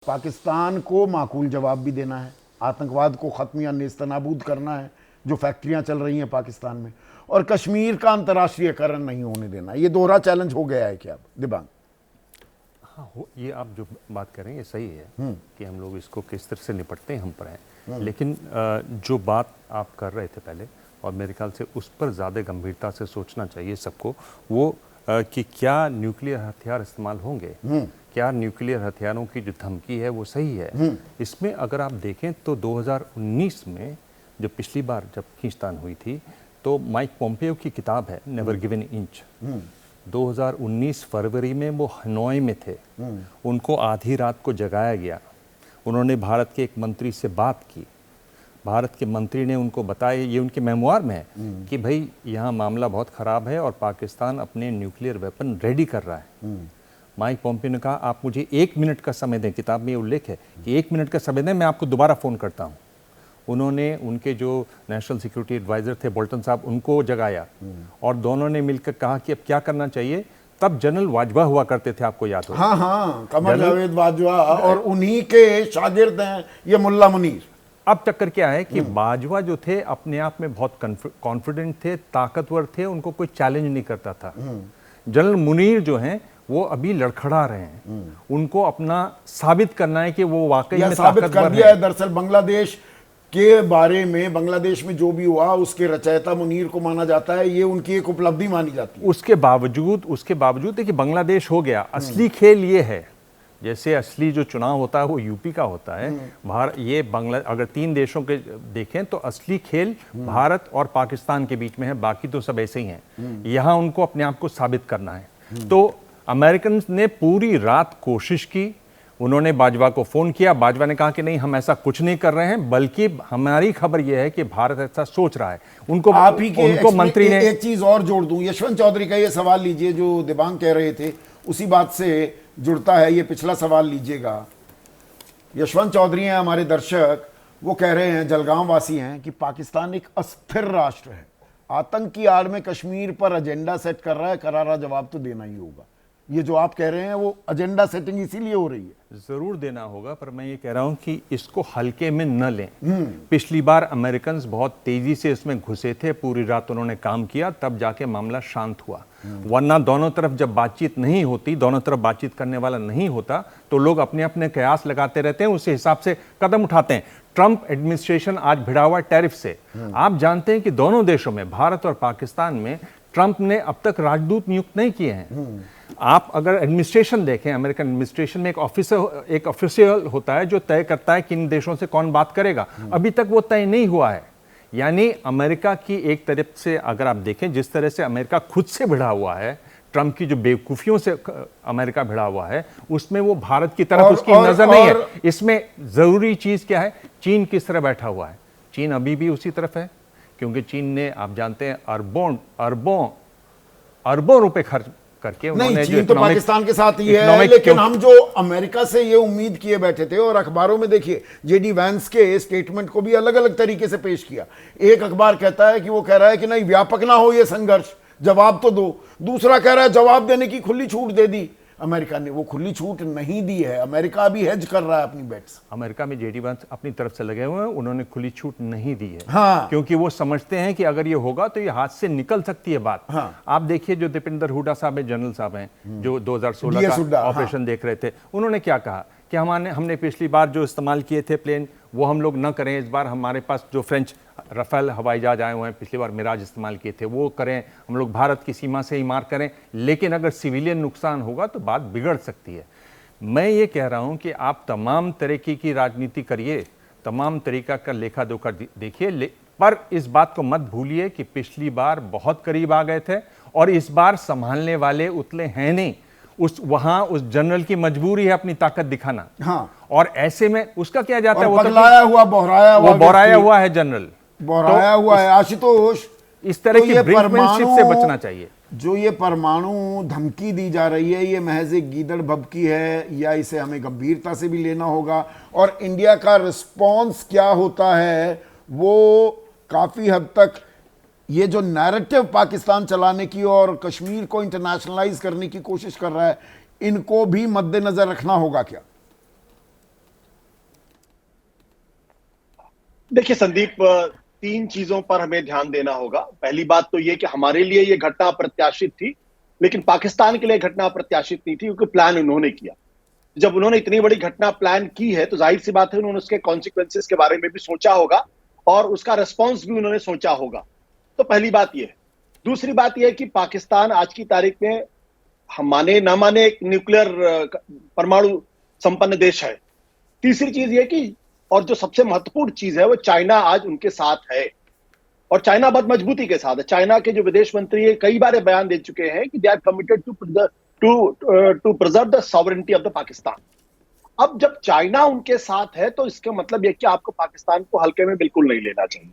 पाकिस्तान को माकूल जवाब भी देना है, आतंकवाद को ख़त्म या नेस्तनाबूद करना है जो फैक्ट्रियां चल रही हैं पाकिस्तान में, और कश्मीर का अंतर्राष्ट्रीयकरण नहीं होने देना। ये दोहरा चैलेंज हो गया है क्या दिबांग? हाँ, ये आप जो बात कर रहे हैं ये सही है कि हम लोग इसको किस तरह से निपटते हैं हम पर हैं, लेकिन जो बात आप कर रहे थे पहले, और मेरे ख्याल से उस पर ज़्यादा गंभीरता से सोचना चाहिए सबको, वो कि क्या न्यूक्लियर हथियार इस्तेमाल होंगे, क्या न्यूक्लियर हथियारों की जो धमकी है वो सही है। इसमें अगर आप देखें तो 2019 में जो पिछली बार जब खींचतान हुई थी, तो माइक पोम्पियो की किताब है नेवर गिवन इंच, 2019 फरवरी में वो हनोई में थे, उनको आधी रात को जगाया गया, उन्होंने भारत के एक मंत्री से बात की, भारत के मंत्री ने उनको बताया, ये उनके मेमोआर में है कि भाई यहाँ मामला बहुत ख़राब है और पाकिस्तान अपने न्यूक्लियर वेपन रेडी कर रहा है। माइक पोम्पियो ने कहा आप मुझे 1 मिनट का समय दें, किताब में ये उल्लेख है कि 1 मिनट का समय दें, मैं आपको दोबारा फ़ोन करता हूँ। उन्होंने उनके जो नेशनल सिक्योरिटी एडवाइज़र थे बोल्टन साहब, उनको जगाया और दोनों ने मिलकर कहा कि अब क्या करना चाहिए। तब जनरल वाजवा हुआ करते थे, आपको याद हो? हाँ हाँ, कमर जावेद बाजवा, और उन्हीं के शागिर्द हैं ये मुल्ला मुनीर। अब चक्कर क्या है कि बाजवा जो थे अपने आप में बहुत कॉन्फिडेंट थे, ताकतवर थे, उनको कोई चैलेंज नहीं करता था। जनरल मुनीर जो हैं वो अभी लड़खड़ा रहे हैं, उनको अपना साबित करना है कि वो वाकई में साबित ताकतवर कर दिया है। दरअसल बांग्लादेश के बारे में, बांग्लादेश में जो भी हुआ उसके रचयिता मुनीर को माना जाता है, ये उनकी एक उपलब्धि मानी जाती है। उसके बावजूद देखिए बांग्लादेश हो गया, असली खेल ये है, जैसे असली जो चुनाव होता है वो यूपी का होता है, भारत ये अगर 3 देशों के देखें तो असली खेल भारत और पाकिस्तान के बीच में है, बाकी तो सब ऐसे ही हैं। यहाँ उनको अपने आप को साबित करना है। तो अमेरिकन ने पूरी रात कोशिश की, उन्होंने बाजवा को फोन किया, बाजवा ने कहा कि नहीं हम ऐसा कुछ नहीं कर रहे हैं, बल्कि हमारी खबर यह है कि भारत ऐसा सोच रहा है। उनको मंत्री ने एक चीज और जोड़ दूं, यशवंत चौधरी का ये सवाल लीजिए जो दिबांग कह रहे थे, उसी बात से जुड़ता है। ये पिछला सवाल लीजिएगा, यशवंत चौधरी हैं हमारे दर्शक, वो कह रहे हैं, जलगांव वासी हैं, कि पाकिस्तान एक अस्थिर राष्ट्र है, आतंक की आड़ में कश्मीर पर एजेंडा सेट कर रहा है, करारा जवाब तो देना ही होगा। ये जो आप कह रहे हैं वो एजेंडा सेटिंग इसीलिए हो रही है। जरूर देना होगा, पर मैं ये कह रहा हूं कि इसको हल्के में न लें। पिछली बार अमेरिकन बहुत तेजी से इसमें घुसे थे, पूरी रात उन्होंने काम किया, तब जाके मामला शांत हुआ। वरना दोनों तरफ जब बातचीत नहीं होती, दोनों तरफ बातचीत करने वाला नहीं होता, तो लोग अपने अपने कयास लगाते रहते हैं, उसी हिसाब से कदम उठाते हैं। ट्रंप एडमिनिस्ट्रेशन आज भिड़ा हुआ टैरिफ से, आप जानते हैं कि दोनों देशों में, भारत और पाकिस्तान में, ट्रंप ने अब तक राजदूत नियुक्त नहीं किए हैं। आप अगर एडमिनिस्ट्रेशन देखें, अमेरिकन एडमिनिस्ट्रेशन में एक ऑफिशियल होता है जो तय करता है किन देशों से कौन बात करेगा, अभी तक वो तय नहीं हुआ है। यानी अमेरिका की एक तरफ से अगर आप देखें, जिस तरह से अमेरिका खुद से भिड़ा हुआ है, ट्रंप की जो बेवकूफियों से अमेरिका भिड़ा हुआ है, उसमें वो भारत की तरफ उसकी नजर नहीं है। इसमें जरूरी चीज क्या है, चीन किस तरह बैठा हुआ है। चीन अभी भी उसी तरफ है, क्योंकि चीन ने, आप जानते हैं, अरबों रुपए खर्च करके नहीं, चीन तो पाकिस्तान के साथ ही है, लेकिन हम जो अमेरिका से ये उम्मीद किए बैठे थे, और अखबारों में देखिए जेडी वैंस के स्टेटमेंट को भी अलग अलग तरीके से पेश किया। एक अखबार कहता है कि वो कह रहा है कि नहीं व्यापक ना हो ये संघर्ष, जवाब तो दो। दूसरा कह रहा है जवाब देने की खुली छूट दे दी अमेरिका ने। वो खुली छूट नहीं दी है, अमेरिका अभी हेज कर रहा है अपनी बेट्स। अमेरिका में जेडी वैंस अपनी तरफ से लगे हुए हैं, उन्होंने खुली छूट नहीं दी है। हाँ। क्योंकि वो समझते हैं कि अगर ये होगा तो ये हाथ से निकल सकती है बात। हाँ। आप देखिए जो दीपेंद्र हुड्डा साहब है, जनरल साहब हैं, जो 2016 का ऑपरेशन देख रहे थे, उन्होंने क्या कहा कि हमने पिछली बार जो इस्तेमाल किए थे प्लेन, वो हम लोग न करें। इस बार हमारे पास जो फ्रेंच राफेल हवाई जहाज आए हुए हैं, पिछली बार मिराज इस्तेमाल किए थे, वो करें, हम लोग भारत की सीमा से ही मार करें, लेकिन अगर सिविलियन नुकसान होगा तो बात बिगड़ सकती है। मैं ये कह रहा हूं कि आप तमाम तरीके की राजनीति करिए, तमाम तरीका का लेखा जोखा देखिए, पर इस बात को मत भूलिए कि पिछली बार बहुत करीब आ गए थे, और इस बार संभालने वाले उतले हैं नहीं। उस जनरल की मजबूरी है अपनी ताकत दिखाना। हाँ। और ऐसे में उसका क्या जाता है, वो बौराया हुआ है जनरल, बौराया हुआ है। आशुतोष, इस तरह की ब्रिंकमैनशिप से बचना चाहिए। जो ये परमाणु धमकी दी जा रही है, ये महज एक गीदड़ भभकी है, या इसे हमें गंभीरता से भी लेना होगा, और इंडिया का रिस्पॉन्स क्या होता है वो काफी हद तक ये जो नैरेटिव पाकिस्तान चलाने की और कश्मीर को इंटरनेशनलाइज करने की कोशिश कर रहा है, इनको भी मद्देनजर रखना होगा क्या? देखिए संदीप, तीन चीजों पर हमें ध्यान देना होगा। पहली बात तो ये कि हमारे लिए ये घटना अप्रत्याशित थी, लेकिन पाकिस्तान के लिए घटना अप्रत्याशित नहीं थी, क्योंकि प्लान उन्होंने किया। जब उन्होंने इतनी बड़ी घटना प्लान की है तो जाहिर सी बात है उन्होंने उसके कॉन्सिक्वेंसेस के बारे में भी सोचा होगा और उसका रिस्पॉन्स भी उन्होंने सोचा होगा। तो पहली बात यह है। दूसरी बात यह है कि पाकिस्तान आज की तारीख में, हम माने ना माने, एक न्यूक्लियर परमाणु संपन्न देश है। तीसरी चीज ये कि, और जो सबसे महत्वपूर्ण चीज है, वो चाइना आज उनके साथ है, और चाइना बहुत मजबूती के साथ है। चाइना के जो विदेश मंत्री है कई बार बयान दे चुके हैं कि they are committed to preserve the sovereignty of the Pakistan. अब जब चाइना उनके साथ है तो इसका मतलब यह कि आपको पाकिस्तान को हल्के में बिल्कुल नहीं लेना चाहिए।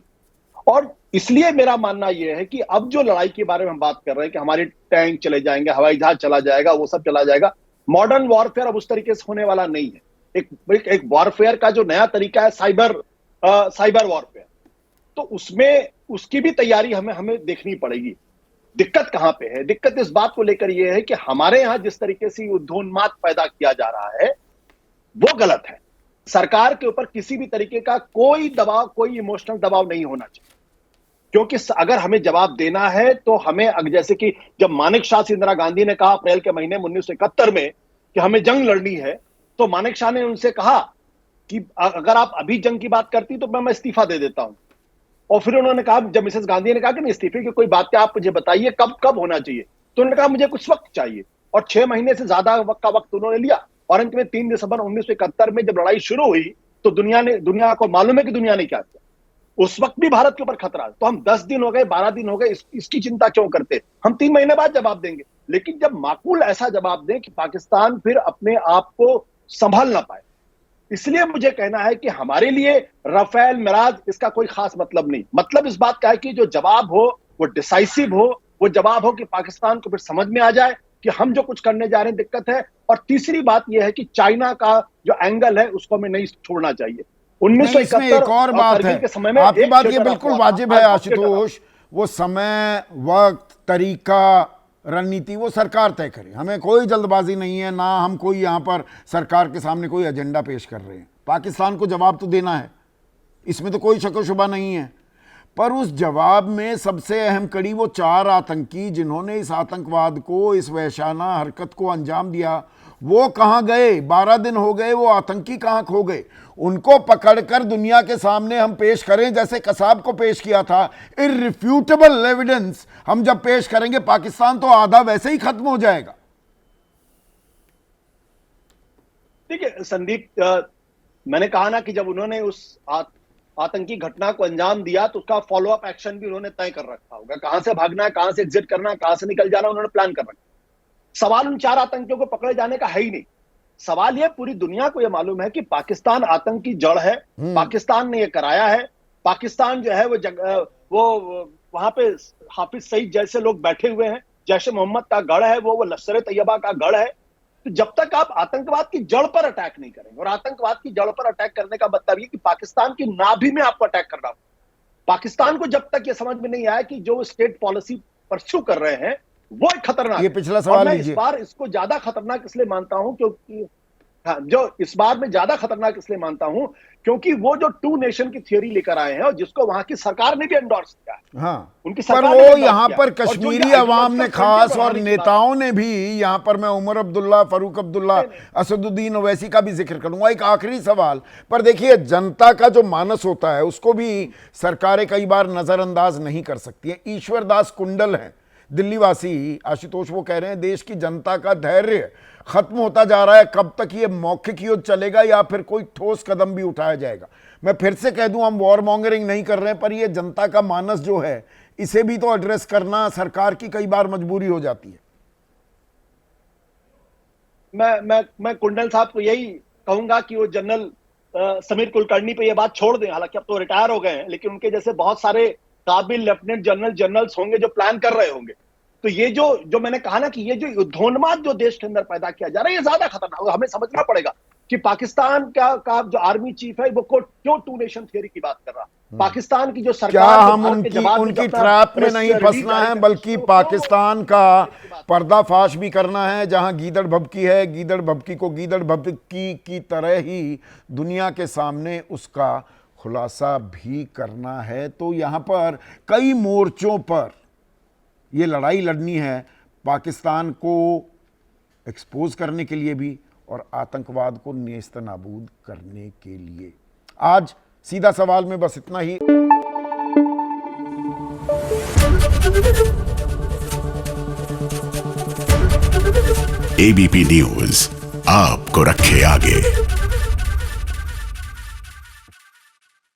और इसलिए मेरा मानना यह है कि अब जो लड़ाई के बारे में हम बात कर रहे हैं कि हमारे टैंक चले जाएंगे, हवाई जहाज चला जाएगा, वो सब चला जाएगा, मॉडर्न वॉरफेयर अब उस तरीके से होने वाला नहीं है। एक वॉरफेयर का जो नया तरीका है, साइबर वॉरफेयर, तो उसमें उसकी भी तैयारी हमें देखनी पड़ेगी। दिक्कत कहां पे है? दिक्कत इस बात को लेकर यह है कि हमारे यहां जिस तरीके से युद्धोन्माद पैदा किया जा रहा है वो गलत है। सरकार के ऊपर किसी भी तरीके का कोई दबाव, कोई इमोशनल दबाव नहीं होना चाहिए, क्योंकि अगर हमें जवाब देना है तो हमें, जैसे कि जब मानेक शॉ से इंदिरा गांधी ने कहा अप्रैल के महीने में 1971 में कि हमें जंग लड़नी है, तो मानेक शॉ ने उनसे कहा कि अगर आप अभी जंग की बात करती तो मैं इस्तीफा दे देता हूं। और फिर उन्होंने कहा, जब मिसेस गांधी ने कहा कि नहीं, इस्तीफे की कोई बात है, आप मुझे बताइए कब कब होना चाहिए, तो उन्होंने कहा मुझे कुछ वक्त चाहिए। और 6 महीने से ज्यादा का वक्त उन्होंने लिया, और अंत में 3 दिसंबर 1971 में जब लड़ाई शुरू हुई तो दुनिया को मालूम है कि दुनिया ने क्या किया। उस वक्त भी भारत के ऊपर खतरा, तो हम 10 दिन हो गए, 12 दिन हो गए, इसकी चिंता क्यों करते? हम 3 महीने बाद जवाब देंगे। लेकिन जब माकूल ऐसा जवाब दें कि पाकिस्तान फिर अपने आप को संभाल ना पाए, इसलिए मुझे कहना है कि हमारे लिए राफेल, मिराज, इसका कोई खास मतलब नहीं। मतलब इस बात का है कि जो जवाब हो वो डिसाइसिव हो, वो जवाब हो कि पाकिस्तान को फिर समझ में आ जाए कि हम जो कुछ करने जा रहे हैं दिक्कत है। और तीसरी बात यह है कि चाइना का जो एंगल है उसको हमें नहीं छोड़ना चाहिए। नहीं, इसमें एक और बात है, आपकी बात ये बिल्कुल वाजिब है आशुतोष, वो समय, वक्त, तरीका, रणनीति वो सरकार तय करे। हमें कोई जल्दबाजी नहीं है, ना हम कोई यहाँ पर सरकार के सामने कोई एजेंडा पेश कर रहे हैं। पाकिस्तान को जवाब तो देना है, इसमें तो कोई शक व शुबा नहीं है। पर उस जवाब में सबसे अहम कड़ी वो 4 आतंकी जिन्होंने इस आतंकवाद को, इस वहशाना हरकत को अंजाम दिया, वो कहाँ गए? 12 दिन हो गए, वो आतंकी कहाँ खो गए? उनको पकड़कर दुनिया के सामने हम पेश करें, जैसे कसाब को पेश किया था। इररिफ्यूटेबल एविडेंस हम जब पेश करेंगे, पाकिस्तान तो आधा वैसे ही खत्म हो जाएगा। देखिए संदीप, मैंने कहा ना कि जब उन्होंने उस आतंकी घटना को अंजाम दिया तो उसका फॉलो अप एक्शन भी उन्होंने तय कर रखा होगा। कहां से भागना है, कहां से एग्जिट करना है, कहां से निकल जाना, उन्होंने प्लान कर रखा। सवाल उन 4 आतंकियों को पकड़े जाने का है ही नहीं। सवाल यह, पूरी दुनिया को यह मालूम है कि पाकिस्तान आतंक की जड़ है, पाकिस्तान ने यह कराया है। पाकिस्तान जो है वो वहां पे हाफिज सईद जैसे लोग बैठे हुए हैं, जैश ए मोहम्मद का गढ़ है, वो लश्कर तैयबा का गढ़ है। तो जब तक आप आतंकवाद की जड़ पर अटैक नहीं करेंगे, और आतंकवाद की जड़ पर अटैक करने का मतलब ये कि पाकिस्तान की नाभि में आपको अटैक करना होगा। पाकिस्तान को जब तक ये समझ में नहीं आया कि जो स्टेट पॉलिसी परस्यू कर रहे हैं वो एक खतरनाक, ये पिछला सवाल मैं लीजिए। इस बार इसको ज्यादा खतरनाक इसलिए मानता हूं क्योंकि, हाँ, जो इस बार में ज्यादा खतरनाक इसलिए मानता हूं क्योंकि वो जो 2 नेशन की थ्योरी लेकर आए हैं और जिसको वहां की सरकार ने भी एंडोर्स किया है। हाँ, उनकी पर सरकार ने वो भी यहाँ endorse पर किया। और जो कश्मीरी ये अवाम ने ideological खास frontier और बढ़ाने की नेताओं ने भी, यहाँ पर मैं उमर अब्दुल्ला, फारूक अब्दुल्ला, असदुद्दीन ओवैसी का भी जिक्र करूंगा। एक आखिरी सवाल पर, देखिए जनता का जो मानस होता है उसको भी सरकारें कई बार नजरअंदाज नहीं कर सकती हैं। ईश्वर दास कुंडल हैं, दिल्ली वासी आशुतोष, वो कह रहे हैं देश की जनता का धैर्य खत्म होता जा रहा है, कब तक ये मौखिक युद्ध चलेगा या फिर कोई ठोस कदम भी उठाया जाएगा? मैं फिर से कह दूं, हम वॉर मॉन्गरिंग नहीं कर रहे हैं, पर ये जनता का मानस जो है इसे भी तो एड्रेस करना सरकार की कई बार मजबूरी हो जाती है। मैं कुंडल साहब को यही कहूंगा कि वो जनरल समीर कुलकर्णी पे ये बात छोड़ दें। हालांकि अब तो रिटायर हो गए हैं, लेकिन उनके जैसे बहुत सारे काबिल लेफ्टिनेंट जनरल्स होंगे जो प्लान कर रहे होंगे। तो ये जो मैंने कहा ना कि ये जो युद्धोन्माद जो देश के अंदर पैदा किया जा रहा है, ये ज्यादा खतरनाक होगा। हमें समझना पड़ेगा कि पाकिस्तान का जो आर्मी चीफ है वो क्यों 2 नेशन थ्योरी की बात कर रहा है। पाकिस्तान की जो क्या सरकार, हम उनकी ट्रैप में नहीं फंसना है, बल्कि पाकिस्तान का पर्दाफाश भी करना है? जहां गीदड़ भभकी है, गीदड़ भभकी को गीदड़ भभकी की तरह ही दुनिया के सामने उसका खुलासा भी करना है। तो यहाँ पर कई मोर्चों पर ये लड़ाई लड़नी है, पाकिस्तान को एक्सपोज करने के लिए भी और आतंकवाद को नेस्त नाबूद करने के लिए। आज सीधा सवाल में बस इतना ही। एबीपी न्यूज आपको रखे आगे।